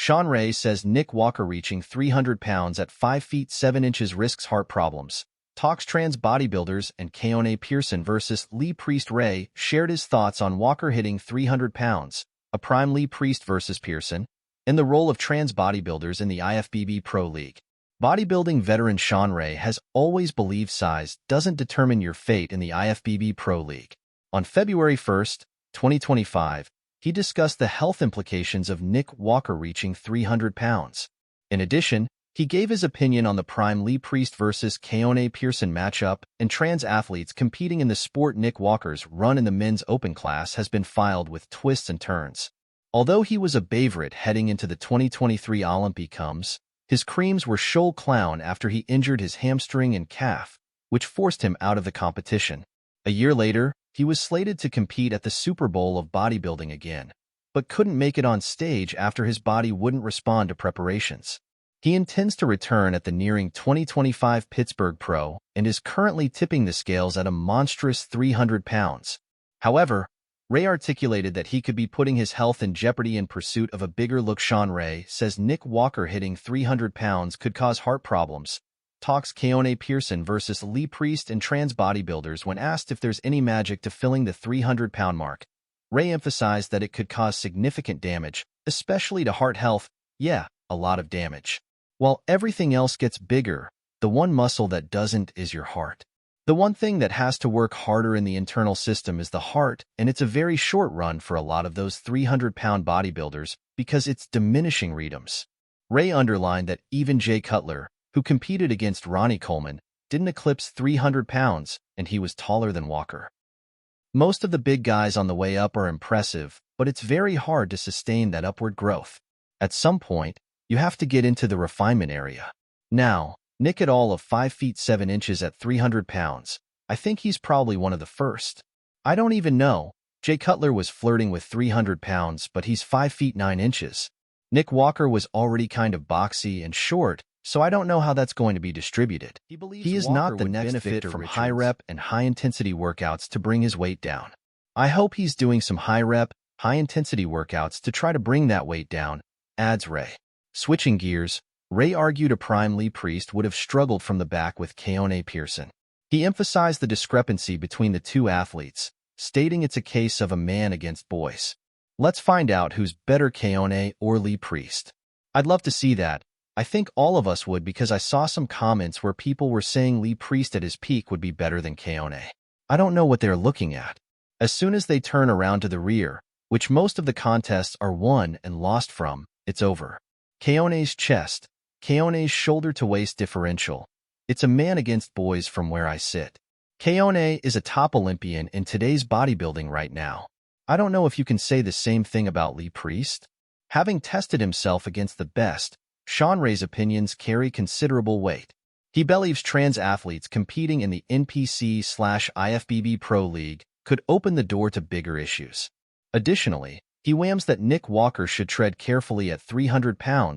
Shawn says Nick Walker reaching 300 pounds at 5 feet 7 inches risks heart problems. Talks trans bodybuilders and Keone Pearson versus Lee Priest. Ray shared his thoughts on Walker hitting 300 pounds, a prime Lee Priest versus Pearson, and the role of trans bodybuilders in the IFBB Pro League. Bodybuilding veteran Shawn has always believed size doesn't determine your fate in the IFBB Pro League. On February 1, 2025, he discussed the health implications of Nick Walker reaching 300 pounds. In addition, he gave his opinion on the prime Lee Priest versus Keone Pearson matchup and trans athletes competing in the sport. Nick Walker's run in the men's open class has been filled with twists and turns. Although he was a favorite heading into the 2023 Olympics, his creams were shoal clown after he injured his hamstring and calf, which forced him out of the competition. A year later, he was slated to compete at the Super Bowl of bodybuilding again, but couldn't make it on stage after his body wouldn't respond to preparations. He intends to return at the nearing 2025 Pittsburgh Pro and is currently tipping the scales at a monstrous 300 pounds. However, Ray articulated that he could be putting his health in jeopardy in pursuit of a bigger look. Shawn says Nick Walker hitting 300 pounds could cause heart problems. Talks Keone Pearson versus Lee Priest and trans bodybuilders. When asked if there's any magic to filling the 300-pound mark, Ray emphasized that it could cause significant damage, especially to heart health. Yeah, a lot of damage. While everything else gets bigger, the one muscle that doesn't is your heart. The one thing that has to work harder in the internal system is the heart, and it's a very short run for a lot of those 300-pound bodybuilders because it's diminishing returns. Ray underlined that even Jay Cutler, who competed against Ronnie Coleman, didn't eclipse 300 pounds, and he was taller than Walker. Most of the big guys on the way up are impressive, but it's very hard to sustain that upward growth. At some point, you have to get into the refinement area. Now, Nick at all of 5 feet 7 inches at 300 pounds. I think he's probably one of the first. I don't even know. Jay Cutler was flirting with 300 pounds, but he's 5 feet 9 inches. Nick Walker was already kind of boxy and short, so I don't know how that's going to be distributed. He is not the next benefit from high-rep and high-intensity workouts to bring his weight down. I hope he's doing some high-rep, high-intensity workouts to try to bring that weight down, adds Ray. Switching gears, Ray argued a prime Lee Priest would have struggled from the back with Keone Pearson. He emphasized the discrepancy between the two athletes, stating it's a case of a man against boys. Let's find out who's better, Keone or Lee Priest. I'd love to see that. I think all of us would, because I saw some comments where people were saying Lee Priest at his peak would be better than Keone. I don't know what they're looking at. As soon as they turn around to the rear, which most of the contests are won and lost from, it's over. Keone's chest, Keone's shoulder-to-waist differential. It's a man against boys from where I sit. Keone is a top Olympian in today's bodybuilding right now. I don't know if you can say the same thing about Lee Priest. Having tested himself against the best, Shawn's opinions carry considerable weight. He believes trans athletes competing in the NPC/IFBB Pro League could open the door to bigger issues. Additionally, he whams that Nick Walker should tread carefully at 300 pounds